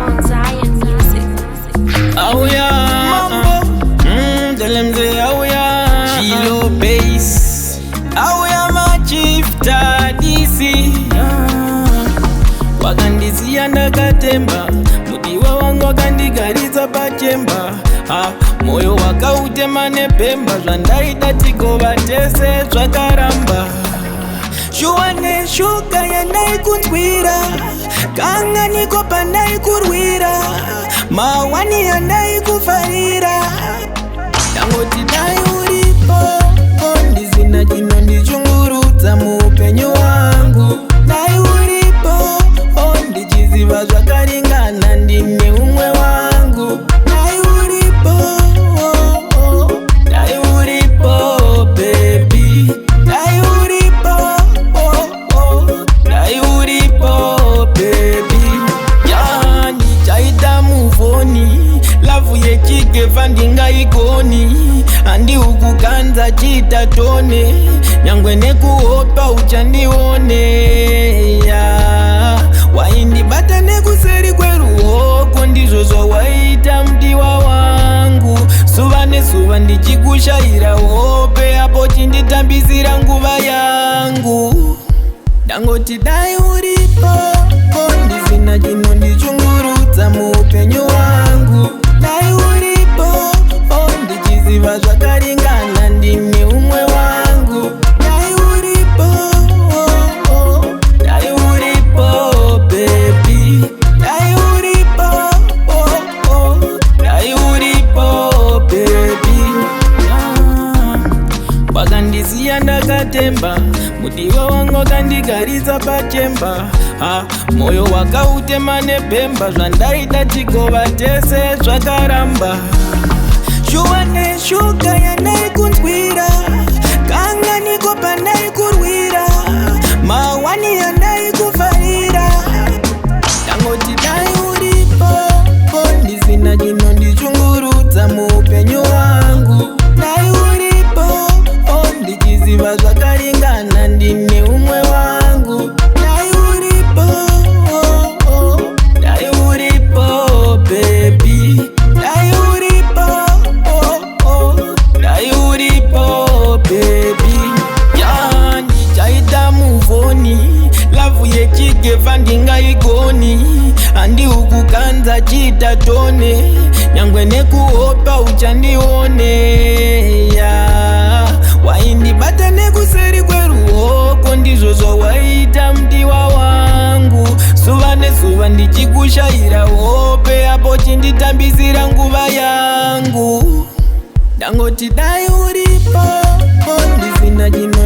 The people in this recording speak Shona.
on Zion Music. Oh yeah, mambo. Tell them say oh yeah. Chilo bass. Oh yeah, my chief DC. Wakandisia ndakatemba, mudiwa wangu wakandigariza pachemba. Moyo wakautema nepemba, zvandaita tigova tese zvakaramba. Shuwa neshuka yandai kunzwira, kanga niko pandai kurwira, mawani yandai kufarira. Ndangoti dai uripo, ndizina chino ndichungurudza muupenyu wangu. Dai uripo, ndichiziva zvakaringana ndine umwe wangu. Dai uripo, dai uripo baby. Dai uripo, dai uripo baby. Yani chaita muvoni, lavu yechigeva ndingaigoni. Andi ukukanza chita tone, nyangwe nekuhopa uchandione. Waindibata nekuseri kweruhoko, ndizvo zvawaita mdiwa wangu. Zuva nezuva ndichikushaira hope, apo chinditambisira nguva yangu. Ndangoti dai uripo, ndizina chino ndichungurudza muupenyu wangu. Dai uripo, ndichiziva zvakaringana ndine umwe wangu. Dai uripo, dai uripo baby. Dai uripo, dai uripo baby. Wakandisiya ndakatemba, mudiwa wangu wakandigarisa pachemba. Moyo wakautema nepemba, zvandaita tigova tese zvakaramba. Shuwa neshuka yandai kunzwira, kanga niko pandai kurwira, mawani yandai kufarira. Ndangoti dai uripo, ndizina chino ndichungurudza muupenyu wangu. Dai uripo, ndichiziva zvakaringana ndine umwe wangu. Dai uripo, dai uripo baby. Dai uripo, dai uripo baby. Yani chaita muvoni, lavu yechigeva ndingaigoni. Andi ukukanza chita tone, nyangwe nekuhopa uchandione. Waindibata nekuseri kweruhoko, ndizvo zvawaita mdiwa wangu. Zuva nezuva ndichikushaira hope, apo chinditambisira nguva yangu. Ndangoti dai uripo, ndizina chino